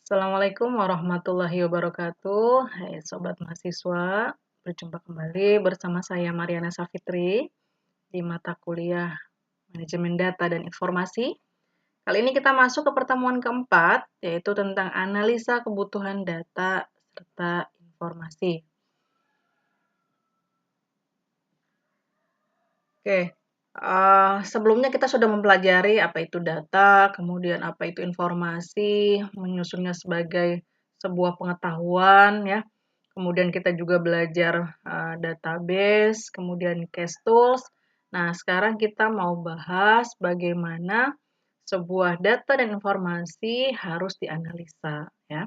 Assalamualaikum warahmatullahi wabarakatuh. Hai sobat mahasiswa, berjumpa kembali bersama saya Mariana Safitri di mata kuliah Manajemen Data dan Informasi. Kali ini kita masuk ke pertemuan keempat, yaitu tentang analisa kebutuhan data serta informasi. Oke, sebelumnya kita sudah mempelajari apa itu data, kemudian apa itu informasi, menyusunnya sebagai sebuah pengetahuan ya. Kemudian kita juga belajar database, kemudian case tools. Nah, sekarang kita mau bahas bagaimana sebuah data dan informasi harus dianalisa ya.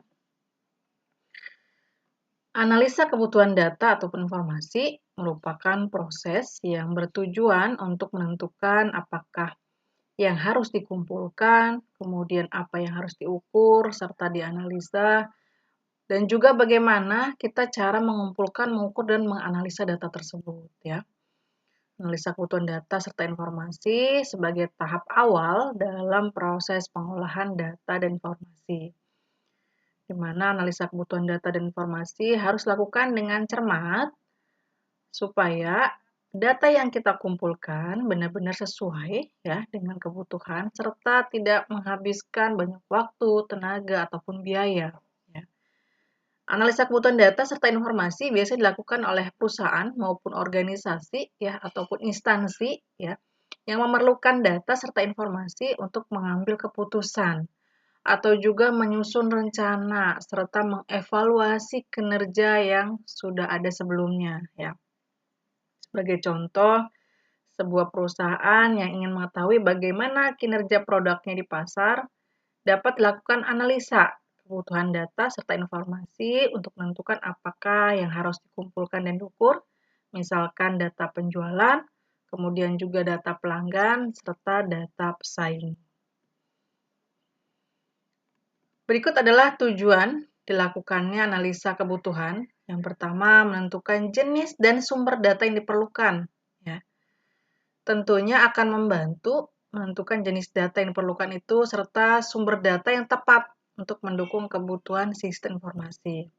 Analisa kebutuhan data ataupun informasi merupakan proses yang bertujuan untuk menentukan apakah yang harus dikumpulkan, kemudian apa yang harus diukur, serta dianalisa, dan juga bagaimana kita cara mengumpulkan, mengukur, dan menganalisa data tersebut. Ya. Analisa kebutuhan data serta informasi sebagai tahap awal dalam proses pengolahan data dan informasi, di mana analisa kebutuhan data dan informasi harus dilakukan dengan cermat supaya data yang kita kumpulkan benar-benar sesuai ya dengan kebutuhan serta tidak menghabiskan banyak waktu, tenaga ataupun biaya. Ya. Analisa kebutuhan data serta informasi biasanya dilakukan oleh perusahaan maupun organisasi ya ataupun instansi ya yang memerlukan data serta informasi untuk mengambil keputusan atau juga menyusun rencana serta mengevaluasi kinerja yang sudah ada sebelumnya ya. Sebagai contoh, sebuah perusahaan yang ingin mengetahui bagaimana kinerja produknya di pasar dapat dilakukan analisa kebutuhan data serta informasi untuk menentukan apakah yang harus dikumpulkan dan diukur, misalkan data penjualan, kemudian juga data pelanggan, serta data pesaing. Berikut adalah tujuan dilakukannya analisa kebutuhan. Yang pertama, menentukan jenis dan sumber data yang diperlukan. Ya. Tentunya akan membantu menentukan jenis data yang diperlukan itu serta sumber data yang tepat untuk mendukung kebutuhan sistem informasi.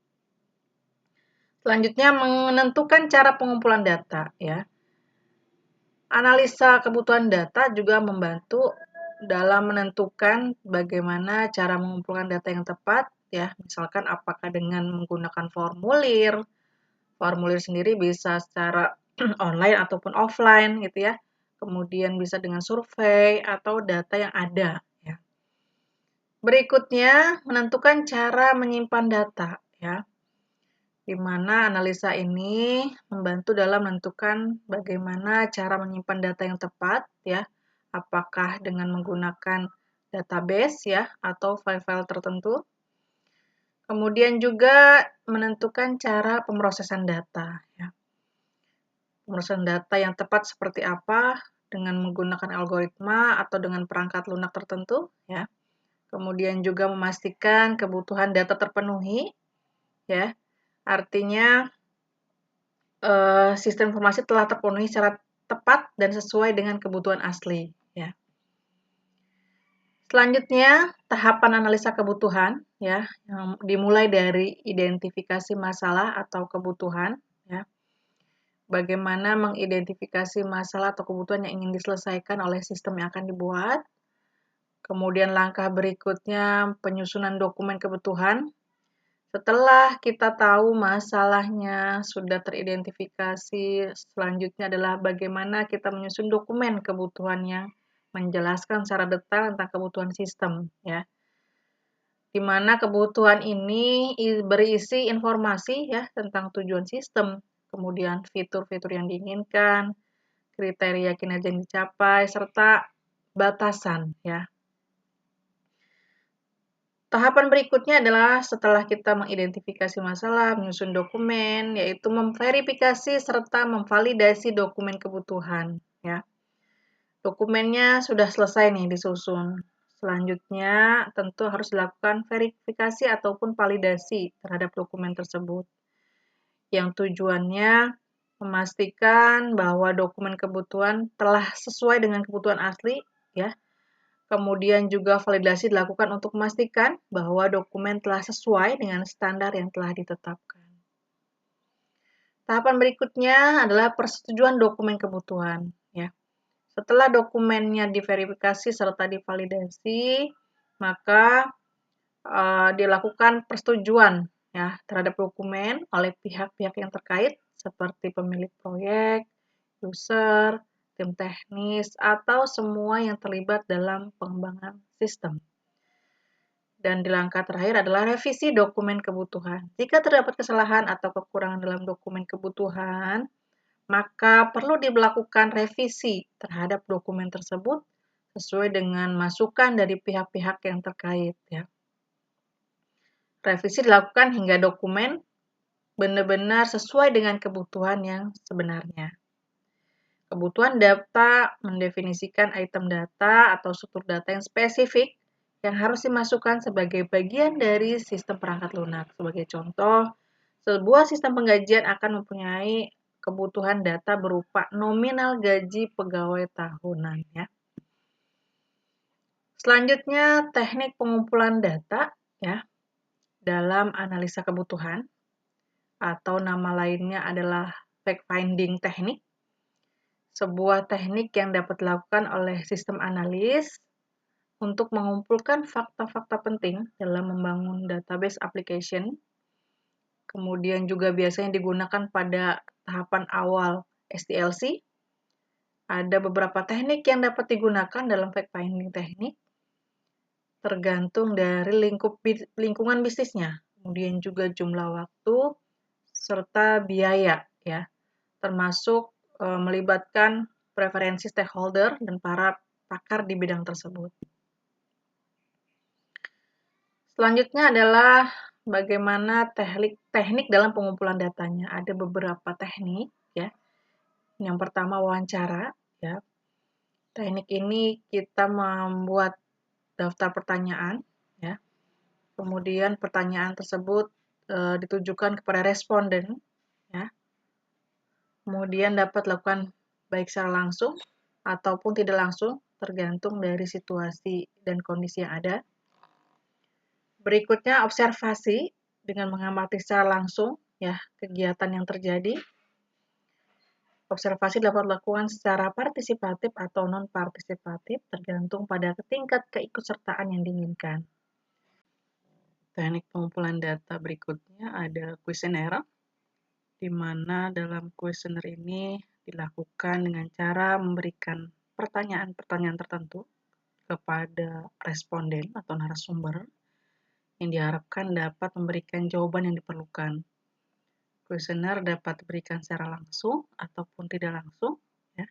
Selanjutnya, menentukan cara pengumpulan data. Ya. Analisa kebutuhan data juga membantu dalam menentukan bagaimana cara mengumpulkan data yang tepat. Ya, misalkan apakah dengan menggunakan formulir. Formulir sendiri bisa secara online ataupun offline gitu ya. Kemudian bisa dengan survei atau data yang ada. Ya. Berikutnya, menentukan cara menyimpan data. Ya, di mana analisa ini membantu dalam menentukan bagaimana cara menyimpan data yang tepat. Ya, apakah dengan menggunakan database ya atau file-file tertentu. Kemudian juga menentukan cara pemrosesan data. Ya. Pemrosesan data yang tepat seperti apa dengan menggunakan algoritma atau dengan perangkat lunak tertentu. Ya. Kemudian juga memastikan kebutuhan data terpenuhi. Ya. Artinya sistem informasi telah terpenuhi secara tepat dan sesuai dengan kebutuhan asli. Ya. Selanjutnya, tahapan analisa kebutuhan ya, yang dimulai dari identifikasi masalah atau kebutuhan ya. Bagaimana mengidentifikasi masalah atau kebutuhan yang ingin diselesaikan oleh sistem yang akan dibuat. Kemudian langkah berikutnya penyusunan dokumen kebutuhan. Setelah kita tahu masalahnya sudah teridentifikasi, selanjutnya adalah bagaimana kita menyusun dokumen kebutuhan yang menjelaskan secara detail tentang kebutuhan sistem ya. Di mana kebutuhan ini berisi informasi ya tentang tujuan sistem, kemudian fitur-fitur yang diinginkan, kriteria kinerja yang dicapai, serta batasan ya. Tahapan berikutnya adalah setelah kita mengidentifikasi masalah, menyusun dokumen, yaitu memverifikasi serta memvalidasi dokumen kebutuhan. Ya. Dokumennya sudah selesai nih disusun. Selanjutnya tentu harus dilakukan verifikasi ataupun validasi terhadap dokumen tersebut. Yang tujuannya memastikan bahwa dokumen kebutuhan telah sesuai dengan kebutuhan asli, ya. Kemudian juga validasi dilakukan untuk memastikan bahwa dokumen telah sesuai dengan standar yang telah ditetapkan. Tahapan berikutnya adalah persetujuan dokumen kebutuhan. Ya. Setelah dokumennya diverifikasi serta divalidasi, maka dilakukan persetujuan ya terhadap dokumen oleh pihak-pihak yang terkait seperti pemilik proyek, user, tim teknis, atau semua yang terlibat dalam pengembangan sistem. Dan di langkah terakhir adalah revisi dokumen kebutuhan. Jika terdapat kesalahan atau kekurangan dalam dokumen kebutuhan, maka perlu dilakukan revisi terhadap dokumen tersebut sesuai dengan masukan dari pihak-pihak yang terkait ya. Revisi dilakukan hingga dokumen benar-benar sesuai dengan kebutuhan yang sebenarnya. Kebutuhan data mendefinisikan item data atau struktur data yang spesifik yang harus dimasukkan sebagai bagian dari sistem perangkat lunak. Sebagai contoh, sebuah sistem penggajian akan mempunyai kebutuhan data berupa nominal gaji pegawai tahunan. Ya. Selanjutnya, teknik pengumpulan data ya, dalam analisa kebutuhan atau nama lainnya adalah fact-finding teknik. Sebuah teknik yang dapat dilakukan oleh sistem analis untuk mengumpulkan fakta-fakta penting dalam membangun database application. Kemudian juga biasanya digunakan pada tahapan awal SDLC. Ada beberapa teknik yang dapat digunakan dalam fact-finding teknik, tergantung dari lingkungan bisnisnya. Kemudian juga jumlah waktu, serta biaya, ya, termasuk melibatkan preferensi stakeholder dan para pakar di bidang tersebut. Selanjutnya adalah bagaimana teknik dalam pengumpulan datanya. Ada beberapa teknik, ya. Yang pertama wawancara, ya. Teknik ini kita membuat daftar pertanyaan, ya. Kemudian pertanyaan tersebut ditujukan kepada responden, ya. Kemudian dapat dilakukan baik secara langsung ataupun tidak langsung, tergantung dari situasi dan kondisi yang ada. Berikutnya observasi dengan mengamati secara langsung ya kegiatan yang terjadi. Observasi dapat dilakukan secara partisipatif atau non-partisipatif, tergantung pada tingkat keikutsertaan yang diinginkan. Teknik pengumpulan data berikutnya ada kuesioner, di mana dalam kuesioner ini dilakukan dengan cara memberikan pertanyaan-pertanyaan tertentu kepada responden atau narasumber yang diharapkan dapat memberikan jawaban yang diperlukan. Kuesioner dapat diberikan secara langsung ataupun tidak langsung, ya,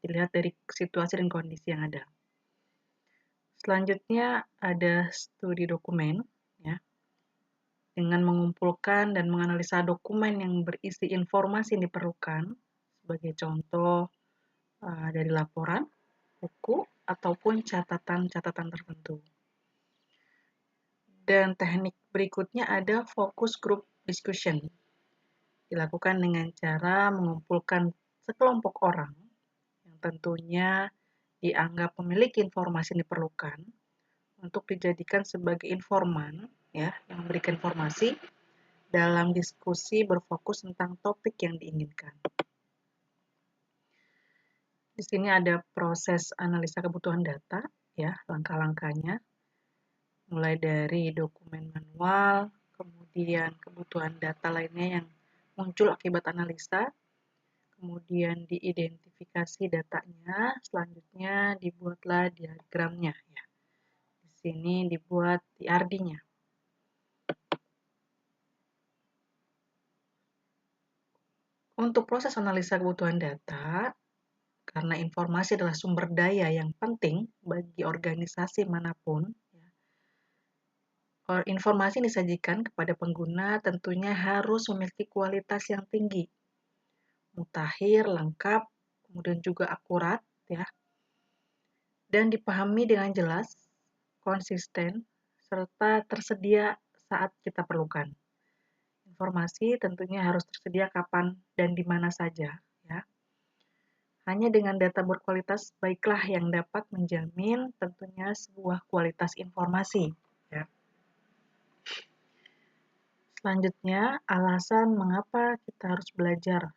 dilihat dari situasi dan kondisi yang ada. Selanjutnya ada studi dokumen, ya, dengan mengumpulkan dan menganalisa dokumen yang berisi informasi yang diperlukan, sebagai contoh dari laporan, buku, ataupun catatan-catatan tertentu. Dan teknik berikutnya ada focus group discussion. Dilakukan dengan cara mengumpulkan sekelompok orang yang tentunya dianggap memiliki informasi yang diperlukan untuk dijadikan sebagai informan, ya, yang memberikan informasi dalam diskusi berfokus tentang topik yang diinginkan. Di sini ada proses analisa kebutuhan data, ya, langkah-langkahnya, mulai dari dokumen manual, kemudian kebutuhan data lainnya yang muncul akibat analisa, kemudian diidentifikasi datanya, selanjutnya dibuatlah diagramnya. Ya. Di sini dibuat DRD-nya. Untuk proses analisa kebutuhan data, karena informasi adalah sumber daya yang penting bagi organisasi manapun, informasi yang disajikan kepada pengguna tentunya harus memiliki kualitas yang tinggi, mutakhir, lengkap, kemudian juga akurat, ya, dan dipahami dengan jelas, konsisten, serta tersedia saat kita perlukan. Informasi tentunya harus tersedia kapan dan di mana saja, ya. Hanya dengan data berkualitas baiklah yang dapat menjamin tentunya sebuah kualitas informasi. Ya. Selanjutnya, alasan mengapa kita harus belajar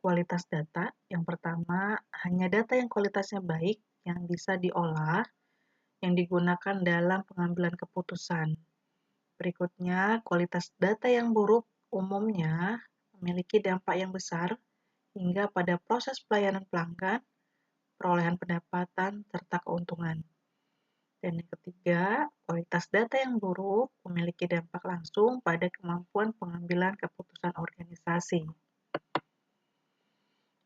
kualitas data. Yang pertama, hanya data yang kualitasnya baik yang bisa diolah, yang digunakan dalam pengambilan keputusan. Berikutnya, kualitas data yang buruk umumnya memiliki dampak yang besar hingga pada proses pelayanan pelanggan, perolehan pendapatan, serta keuntungan. Dan yang ketiga, kualitas data yang buruk memiliki dampak langsung pada kemampuan pengambilan keputusan organisasi.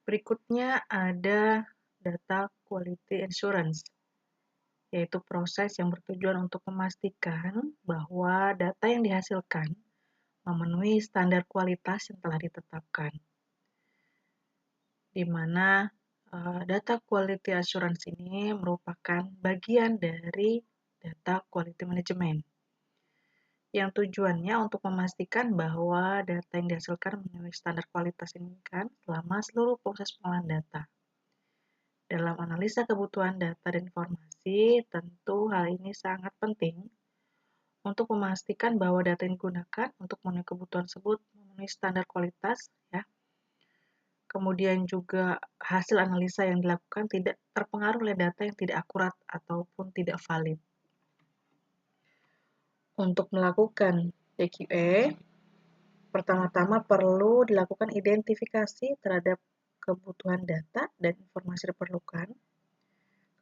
Berikutnya ada data quality assurance, yaitu proses yang bertujuan untuk memastikan bahwa data yang dihasilkan memenuhi standar kualitas yang telah ditetapkan, di mana data quality assurance ini merupakan bagian dari data quality management, yang tujuannya untuk memastikan bahwa data yang dihasilkan memenuhi standar kualitas yang diinginkan selama seluruh proses pengolahan data. Dalam analisa kebutuhan data dan informasi, tentu hal ini sangat penting untuk memastikan bahwa data yang digunakan untuk memenuhi kebutuhan tersebut memenuhi standar kualitas, ya. Kemudian juga hasil analisa yang dilakukan tidak terpengaruh oleh data yang tidak akurat ataupun tidak valid. Untuk melakukan DQA, pertama-tama perlu dilakukan identifikasi terhadap kebutuhan data dan informasi diperlukan.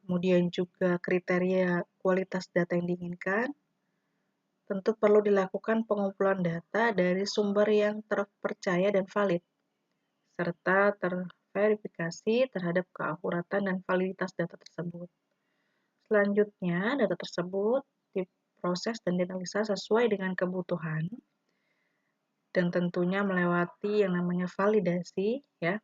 Kemudian juga kriteria kualitas data yang diinginkan. Tentu perlu dilakukan pengumpulan data dari sumber yang terpercaya dan valid, serta terverifikasi terhadap keakuratan dan validitas data tersebut. Selanjutnya, data tersebut diproses dan dianalisa sesuai dengan kebutuhan, dan tentunya melewati yang namanya validasi, ya.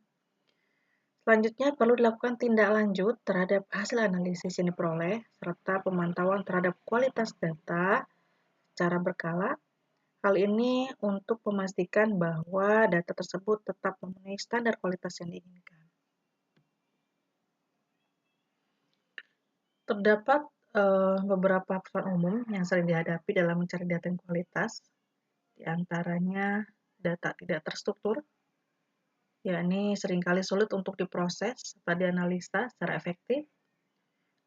Selanjutnya perlu dilakukan tindak lanjut terhadap hasil analisis yang diperoleh, serta pemantauan terhadap kualitas data secara berkala. Hal ini untuk memastikan bahwa data tersebut tetap memenuhi standar kualitas yang diinginkan. Terdapat beberapa persoalan umum yang sering dihadapi dalam mencari data yang kualitas, di antaranya data tidak terstruktur, yakni seringkali sulit untuk diproses serta dianalisa secara efektif.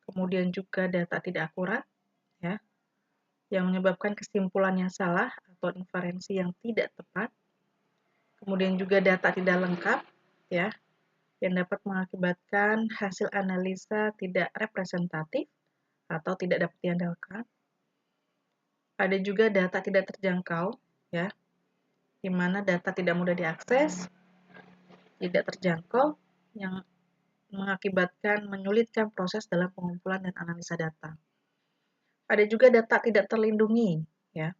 Kemudian juga data tidak akurat, ya, yang menyebabkan kesimpulan yang salah atau inferensi yang tidak tepat. Kemudian juga data tidak lengkap, ya, yang dapat mengakibatkan hasil analisa tidak representatif atau tidak dapat diandalkan. Ada juga data tidak terjangkau, ya, di mana data tidak mudah diakses, tidak terjangkau, yang mengakibatkan menyulitkan proses dalam pengumpulan dan analisa data. Ada juga data tidak terlindungi, ya.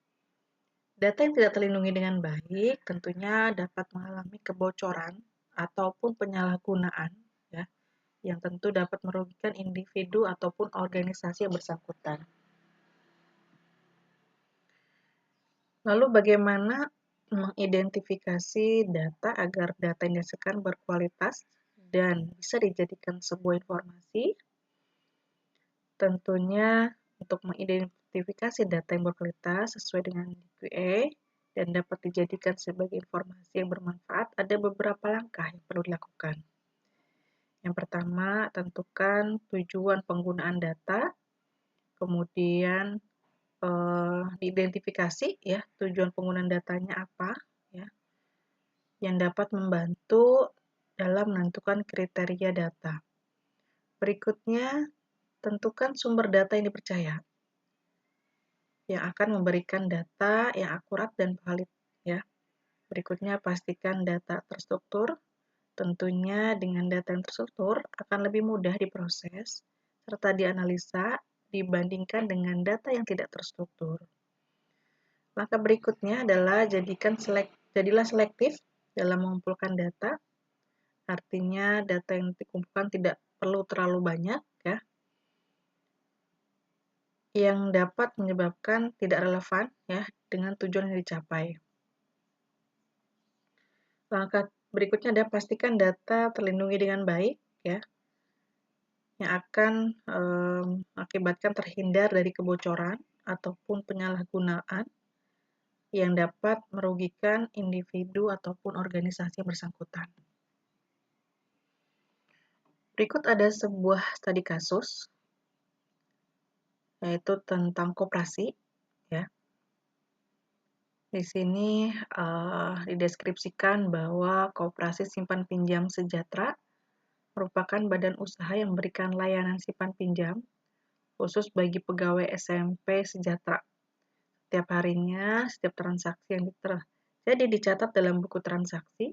Data yang tidak terlindungi dengan baik tentunya dapat mengalami kebocoran ataupun penyalahgunaan, ya, yang tentu dapat merugikan individu ataupun organisasi yang bersangkutan. Lalu bagaimana mengidentifikasi data agar data yang dihasilkan berkualitas dan bisa dijadikan sebuah informasi? Tentunya untuk mengidentifikasi data yang berkualitas sesuai dengan DQA dan dapat dijadikan sebagai informasi yang bermanfaat, ada beberapa langkah yang perlu dilakukan. Yang pertama, tentukan tujuan penggunaan data, kemudian diidentifikasi, ya, tujuan penggunaan datanya apa, ya, yang dapat membantu dalam menentukan kriteria data. Berikutnya, tentukan sumber data yang dipercaya, yang akan memberikan data yang akurat dan valid, ya. Berikutnya, pastikan data terstruktur. Tentunya dengan data yang terstruktur akan lebih mudah diproses serta dianalisa dibandingkan dengan data yang tidak terstruktur. Langkah berikutnya adalah jadilah selektif dalam mengumpulkan data. Artinya data yang dikumpulkan tidak perlu terlalu banyak, ya, yang dapat menyebabkan tidak relevan, ya, dengan tujuan yang dicapai. Langkah Berikutnya ada pastikan data terlindungi dengan baik, ya, yang akan mengakibatkan terhindar dari kebocoran ataupun penyalahgunaan yang dapat merugikan individu ataupun organisasi yang bersangkutan. Berikut ada sebuah studi kasus, yaitu tentang koperasi, ya. Di sini dideskripsikan bahwa Koperasi Simpan Pinjam Sejahtera merupakan badan usaha yang memberikan layanan simpan pinjam khusus bagi pegawai SMP Sejahtera. Setiap harinya, setiap transaksi yang terjadi dicatat dalam buku transaksi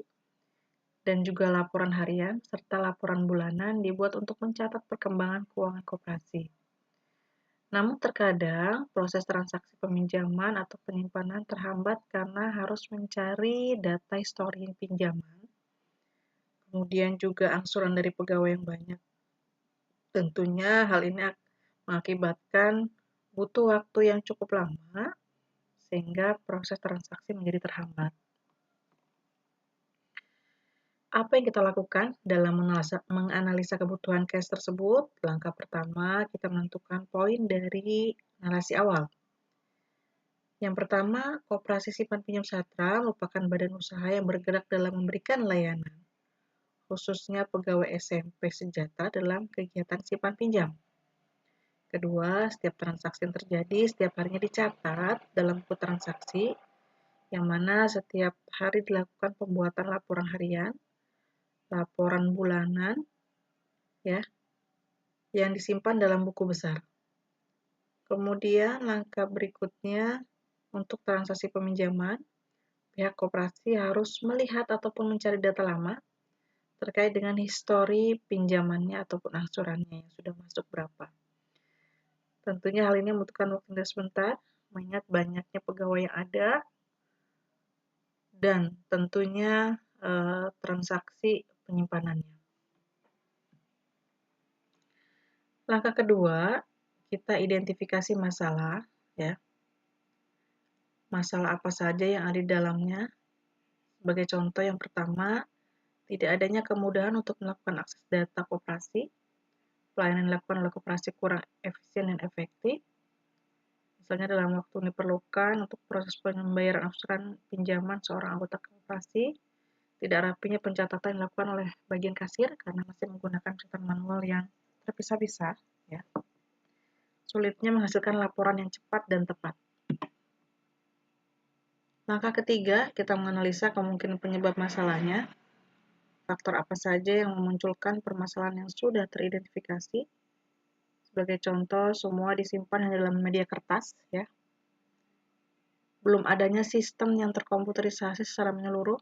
dan juga laporan harian serta laporan bulanan dibuat untuk mencatat perkembangan keuangan koperasi. Namun terkadang proses transaksi peminjaman atau penyimpanan terhambat karena harus mencari data histori pinjaman, kemudian juga angsuran dari pegawai yang banyak. Tentunya hal ini mengakibatkan butuh waktu yang cukup lama sehingga proses transaksi menjadi terhambat. Apa yang kita lakukan dalam menganalisa kebutuhan cash tersebut? Langkah pertama, kita menentukan poin dari narasi awal. Yang pertama, Koperasi Simpan Pinjam Sejahtera merupakan badan usaha yang bergerak dalam memberikan layanan, khususnya pegawai SMP Sejahtera dalam kegiatan simpan pinjam. Kedua, setiap transaksi yang terjadi setiap harinya dicatat dalam buku transaksi, yang mana setiap hari dilakukan pembuatan laporan harian, laporan bulanan, ya, yang disimpan dalam buku besar. Kemudian langkah berikutnya untuk transaksi peminjaman, pihak koperasi harus melihat ataupun mencari data lama terkait dengan histori pinjamannya ataupun angsurannya yang sudah masuk berapa. Tentunya hal ini membutuhkan waktu yang sebentar, mengingat banyaknya pegawai yang ada, dan tentunya transaksi penyimpanannya. Langkah kedua, kita identifikasi masalah, ya. Masalah apa saja yang ada di dalamnya. Sebagai contoh, yang pertama, tidak adanya kemudahan untuk melakukan akses data koperasi, pelayanan yang dilakukan oleh koperasi kurang efisien dan efektif, misalnya dalam waktu yang diperlukan untuk proses pembayaran angsuran pinjaman seorang anggota koperasi, tidak rapinya pencatatan yang dilakukan oleh bagian kasir karena masih menggunakan catatan manual yang terpisah-pisah, ya. Sulitnya menghasilkan laporan yang cepat dan tepat. Langkah ketiga, kita menganalisa kemungkinan penyebab masalahnya. Faktor apa saja yang memunculkan permasalahan yang sudah teridentifikasi. Sebagai contoh, semua disimpan hanya dalam media kertas, ya. Belum adanya sistem yang terkomputerisasi secara menyeluruh,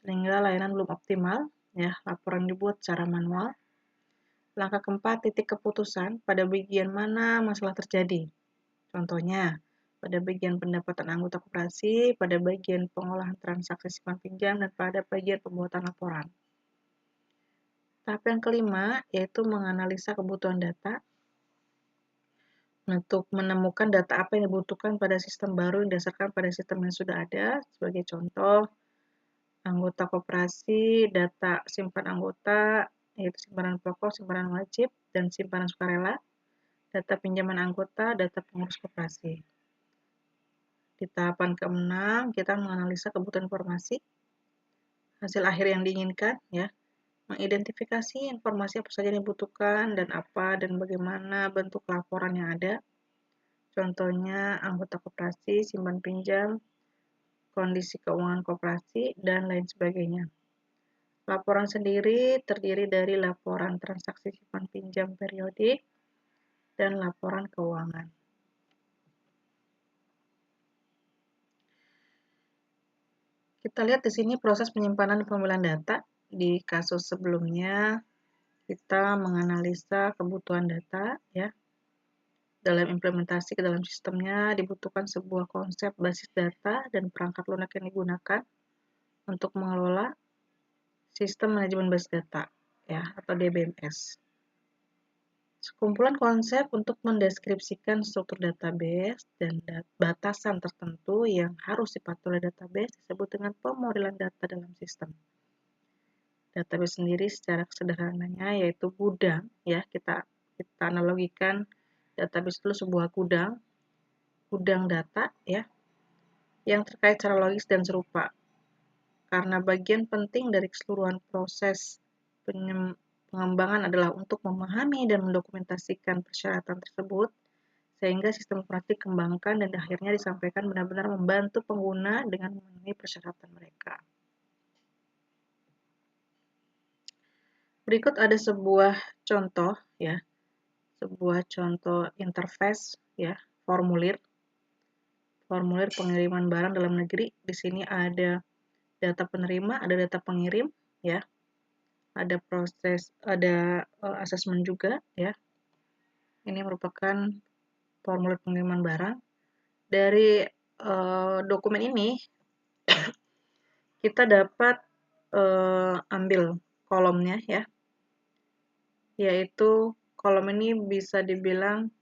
sehingga layanan belum optimal, ya. Laporan dibuat secara manual. Langkah keempat, titik keputusan pada bagian mana masalah terjadi. Contohnya, pada bagian pendapatan anggota koperasi, pada bagian pengolahan transaksi simpan pinjam, dan pada bagian pembuatan laporan. Tahap yang kelima, yaitu menganalisa kebutuhan data, untuk menemukan data apa yang dibutuhkan pada sistem baru yang didasarkan pada sistem yang sudah ada. Sebagai contoh, anggota koperasi, data simpan anggota, yaitu simpanan pokok, simpanan wajib, dan simpanan sukarela, data pinjaman anggota, data pengurus koperasi. Di tahapan ke-6, kita menganalisa kebutuhan informasi, hasil akhir yang diinginkan, ya, mengidentifikasi informasi apa saja yang dibutuhkan dan apa dan bagaimana bentuk laporan yang ada. Contohnya anggota koperasi, simpan pinjam, kondisi keuangan koperasi, dan lain sebagainya. Laporan sendiri terdiri dari laporan transaksi simpan pinjam periodik dan laporan keuangan. Kita lihat di sini proses penyimpanan dan pemilihan data. Di kasus sebelumnya, kita menganalisa kebutuhan data, ya. Dalam implementasi ke dalam sistemnya dibutuhkan sebuah konsep basis data dan perangkat lunak yang digunakan untuk mengelola sistem manajemen basis data, ya, atau DBMS. Sekumpulan konsep untuk mendeskripsikan struktur database dan batasan tertentu yang harus dipatuhi oleh database disebut dengan pemodelan data dalam sistem. database sendiri secara sederhananya yaitu gudang ya. Kita analogikan database itu sebuah gudang data ya yang terkait secara logis dan serupa. Karena bagian penting dari keseluruhan proses pengembangan adalah untuk memahami dan mendokumentasikan persyaratan tersebut, sehingga sistem praktik dikembangkan dan akhirnya disampaikan benar-benar membantu pengguna dengan memenuhi persyaratan mereka. Berikut ada sebuah contoh ya, sebuah contoh interface ya, formulir pengiriman barang dalam negeri. Di sini ada data penerima, ada data pengirim ya. Ada proses, ada asesmen juga ya. Ini merupakan formulir pengiriman barang. Dari dokumen ini kita dapat ambil kolomnya ya, yaitu kolom ini bisa dibilang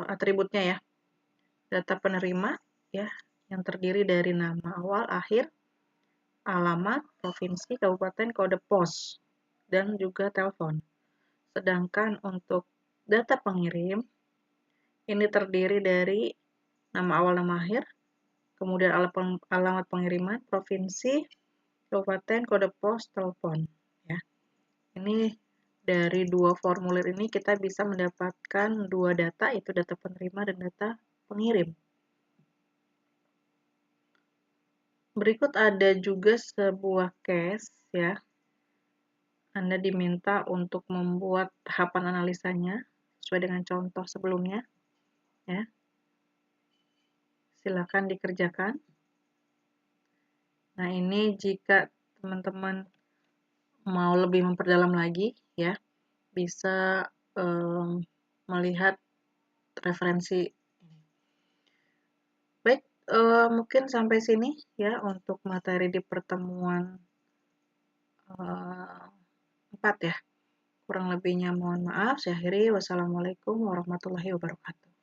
atributnya ya, data penerima ya, yang terdiri dari nama awal, akhir, alamat, provinsi, kabupaten, kode pos, dan juga telepon. Sedangkan untuk data pengirim ini terdiri dari nama awal, nama akhir, kemudian alamat pengiriman, provinsi, kabupaten, kode pos, telepon. Ya. Ini dari dua formulir ini kita bisa mendapatkan dua data, yaitu data penerima dan data pengirim. Berikut ada juga sebuah case ya. Anda diminta untuk membuat tahapan analisanya sesuai dengan contoh sebelumnya. Ya. Silakan dikerjakan. Nah, ini jika teman-teman mau lebih memperdalam lagi ya, bisa melihat referensi. Baik, mungkin sampai sini ya untuk materi di pertemuan 4 ya. Kurang lebihnya mohon maaf. Saya akhiri. Wassalamualaikum warahmatullahi wabarakatuh.